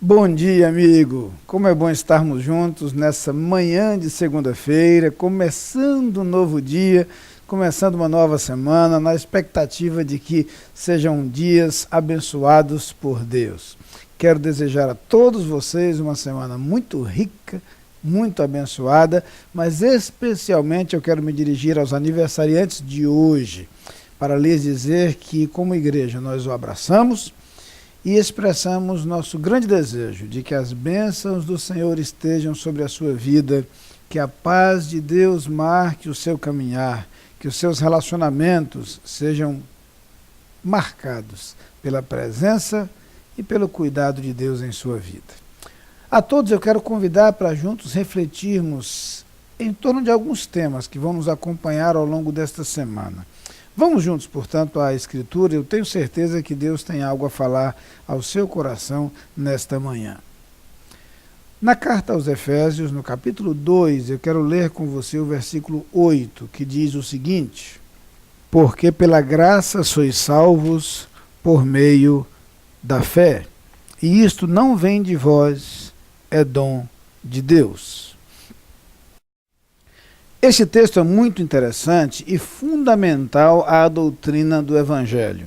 Bom dia, amigo. Como é bom estarmos juntos nessa manhã de segunda-feira, começando um novo dia, começando uma nova semana, na expectativa de que sejam dias abençoados por Deus. Quero desejar a todos vocês uma semana muito rica, muito abençoada, mas especialmente eu quero me dirigir aos aniversariantes de hoje, para lhes dizer que, como igreja, nós o abraçamos e expressamos nosso grande desejo de que as bênçãos do Senhor estejam sobre a sua vida, que a paz de Deus marque o seu caminhar, que os seus relacionamentos sejam marcados pela presença e pelo cuidado de Deus em sua vida. A todos eu quero convidar para juntos refletirmos em torno de alguns temas que vão nos acompanhar ao longo desta semana. Vamos juntos, portanto, à Escritura. Eu tenho certeza que Deus tem algo a falar ao seu coração nesta manhã. Na carta aos Efésios, no capítulo 2, eu quero ler com você o versículo 8, que diz o seguinte: porque pela graça sois salvos por meio da fé, e isto não vem de vós, é dom de Deus. Este texto é muito interessante e fundamental à doutrina do Evangelho.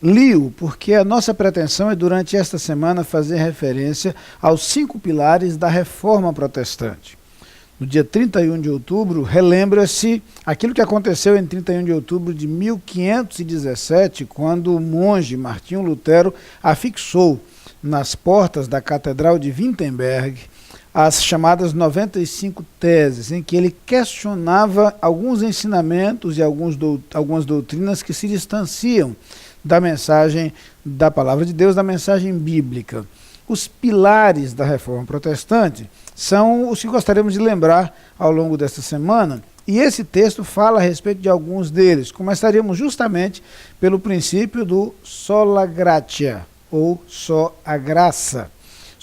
Li-o porque a nossa pretensão é, durante esta semana, fazer referência aos 5 pilares da Reforma Protestante. No dia 31 de outubro, relembra-se aquilo que aconteceu em 31 de outubro de 1517, quando o monge Martinho Lutero afixou nas portas da Catedral de Wittenberg as chamadas 95 teses, em que ele questionava alguns ensinamentos e algumas doutrinas que se distanciam da mensagem da Palavra de Deus, da mensagem bíblica. Os pilares da Reforma Protestante são os que gostaríamos de lembrar ao longo desta semana, e esse texto fala a respeito de alguns deles. Começaríamos justamente pelo princípio do sola gratia, ou só a graça.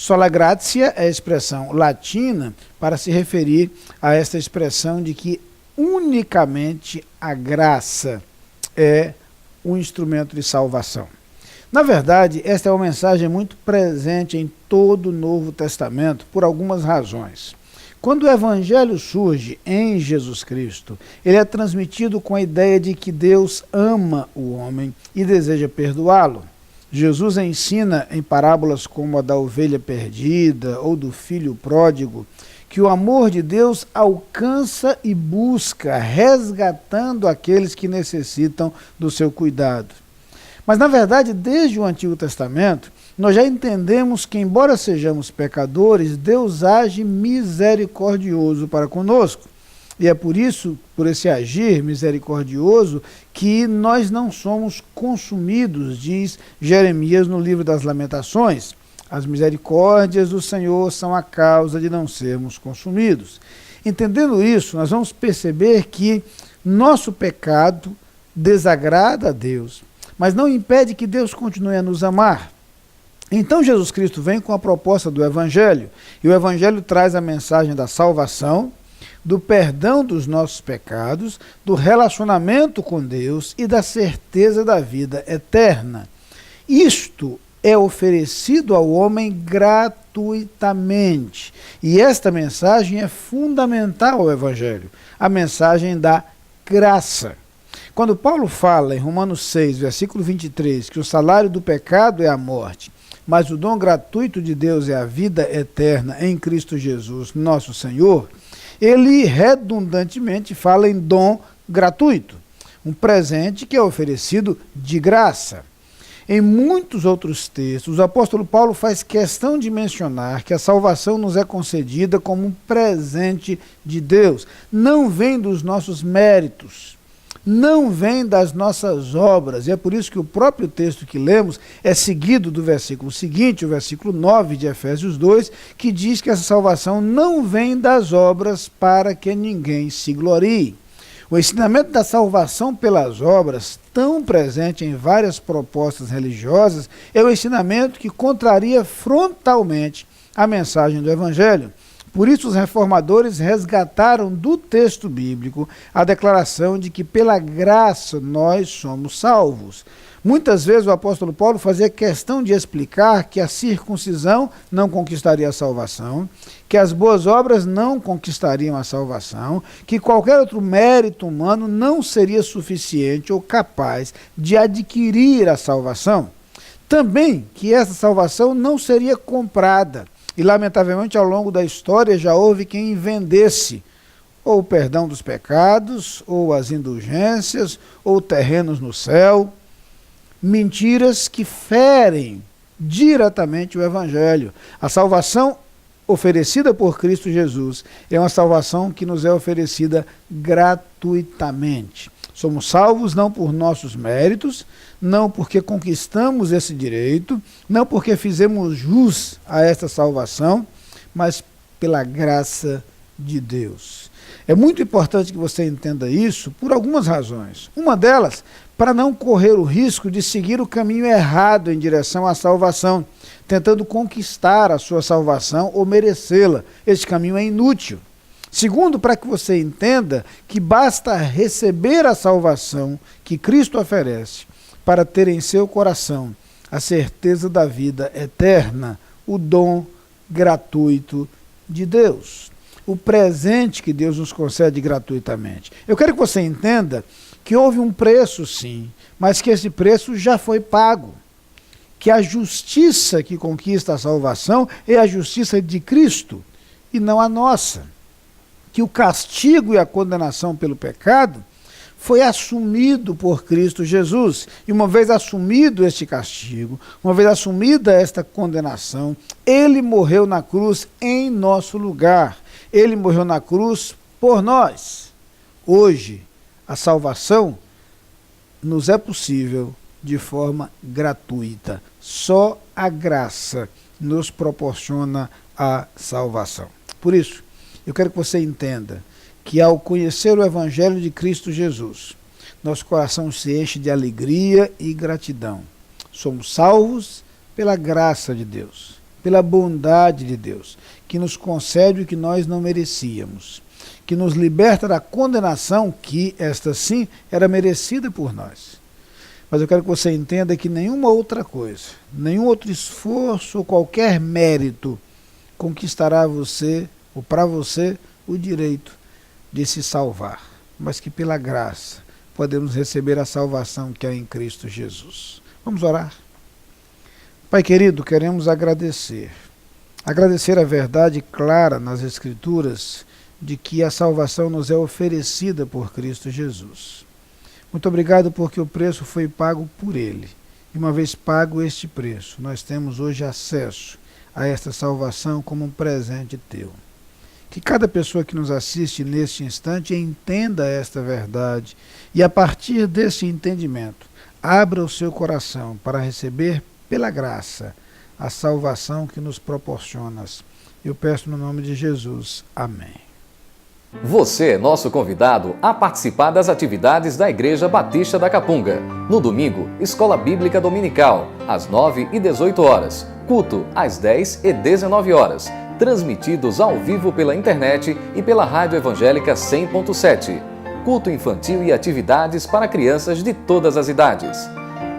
Sola gratia é a expressão latina para se referir a esta expressão de que unicamente a graça é um instrumento de salvação. Na verdade, esta é uma mensagem muito presente em todo o Novo Testamento por algumas razões. Quando o Evangelho surge em Jesus Cristo, ele é transmitido com a ideia de que Deus ama o homem e deseja perdoá-lo. Jesus ensina em parábolas como a da ovelha perdida ou do filho pródigo que o amor de Deus alcança e busca, resgatando aqueles que necessitam do seu cuidado. Mas, na verdade, desde o Antigo Testamento, nós já entendemos que, embora sejamos pecadores, Deus age misericordioso para conosco. E é por isso, por esse agir misericordioso, que nós não somos consumidos, diz Jeremias no livro das Lamentações. As misericórdias do Senhor são a causa de não sermos consumidos. Entendendo isso, nós vamos perceber que nosso pecado desagrada a Deus, mas não impede que Deus continue a nos amar. Então Jesus Cristo vem com a proposta do Evangelho, e o Evangelho traz a mensagem da salvação, do perdão dos nossos pecados, do relacionamento com Deus e da certeza da vida eterna. Isto é oferecido ao homem gratuitamente. E esta mensagem é fundamental ao Evangelho, a mensagem da graça. Quando Paulo fala em Romanos 6, versículo 23, que o salário do pecado é a morte, mas o dom gratuito de Deus é a vida eterna em Cristo Jesus, nosso Senhor, ele redundantemente fala em dom gratuito, um presente que é oferecido de graça. Em muitos outros textos, o apóstolo Paulo faz questão de mencionar que a salvação nos é concedida como um presente de Deus. Não vem dos nossos méritos, não vem das nossas obras, e é por isso que o próprio texto que lemos é seguido do versículo seguinte, o versículo 9 de Efésios 2, que diz que essa salvação não vem das obras para que ninguém se glorie. O ensinamento da salvação pelas obras, tão presente em várias propostas religiosas, é um ensinamento que contraria frontalmente a mensagem do Evangelho. Por isso, os reformadores resgataram do texto bíblico a declaração de que, pela graça, nós somos salvos. Muitas vezes o apóstolo Paulo fazia questão de explicar que a circuncisão não conquistaria a salvação, que as boas obras não conquistariam a salvação, que qualquer outro mérito humano não seria suficiente ou capaz de adquirir a salvação. Também que essa salvação não seria comprada. E, lamentavelmente, ao longo da história já houve quem vendesse ou o perdão dos pecados, ou as indulgências, ou terrenos no céu. Mentiras que ferem diretamente o Evangelho. A salvação oferecida por Cristo Jesus é uma salvação que nos é oferecida gratuitamente. Somos salvos não por nossos méritos, não porque conquistamos esse direito, não porque fizemos jus a esta salvação, mas pela graça de Deus. É muito importante que você entenda isso por algumas razões. Uma delas, para não correr o risco de seguir o caminho errado em direção à salvação, tentando conquistar a sua salvação ou merecê-la. Este caminho é inútil. Segundo, para que você entenda que basta receber a salvação que Cristo oferece para ter em seu coração a certeza da vida eterna, o dom gratuito de Deus, o presente que Deus nos concede gratuitamente. Eu quero que você entenda que houve um preço, sim, mas que esse preço já foi pago. Que a justiça que conquista a salvação é a justiça de Cristo e não a nossa. Que o castigo e a condenação pelo pecado foi assumido por Cristo Jesus. E uma vez assumido este castigo, uma vez assumida esta condenação, ele morreu na cruz em nosso lugar. Ele morreu na cruz por nós. Hoje, a salvação nos é possível de forma gratuita. Só a graça nos proporciona a salvação. Por isso, eu quero que você entenda que ao conhecer o Evangelho de Cristo Jesus, nosso coração se enche de alegria e gratidão. Somos salvos pela graça de Deus, pela bondade de Deus, que nos concede o que nós não merecíamos, que nos liberta da condenação que, esta sim, era merecida por nós. Mas eu quero que você entenda que nenhuma outra coisa, nenhum outro esforço ou qualquer mérito conquistará você, ou para você, o direito de se salvar, mas que pela graça podemos receber a salvação que há em Cristo Jesus. Vamos orar? Pai querido, queremos agradecer a verdade clara nas Escrituras de que a salvação nos é oferecida por Cristo Jesus. Muito obrigado porque o preço foi pago por Ele. E uma vez pago este preço, nós temos hoje acesso a esta salvação como um presente teu. Que cada pessoa que nos assiste neste instante entenda esta verdade e, a partir desse entendimento, abra o seu coração para receber, pela graça, a salvação que nos proporcionas. Eu peço no nome de Jesus. Amém. Você é nosso convidado a participar das atividades da Igreja Batista da Capunga. No domingo, Escola Bíblica Dominical, às 9 e 18 horas. Culto, às 10 e 19 horas. Transmitidos ao vivo pela internet e pela Rádio Evangélica 100.7. Culto infantil e atividades para crianças de todas as idades.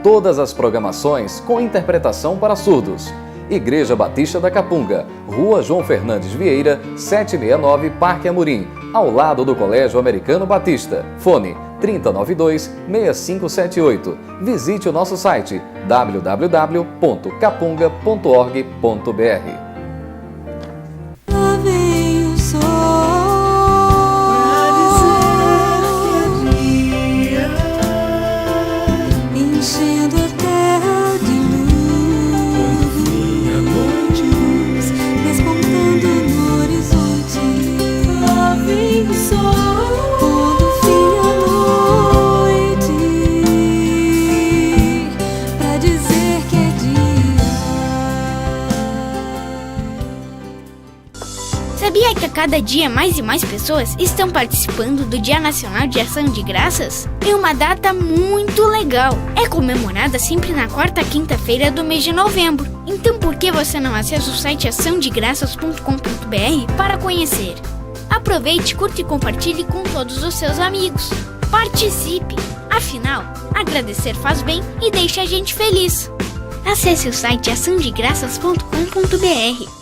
Todas as programações com interpretação para surdos. Igreja Batista da Capunga, Rua João Fernandes Vieira, 769, Parque Amorim, ao lado do Colégio Americano Batista. Fone 3092-6578. Visite o nosso site www.capunga.org.br. cada dia mais e mais pessoas estão participando do Dia Nacional de Ação de Graças? É uma data muito legal. É comemorada sempre na quarta quinta-feira do mês de novembro. Então por que você não acessa o site açãodegraças.com.br para conhecer? Aproveite, curte e compartilhe com todos os seus amigos. Participe! Afinal, agradecer faz bem e deixa a gente feliz. Acesse o site açãodegraças.com.br.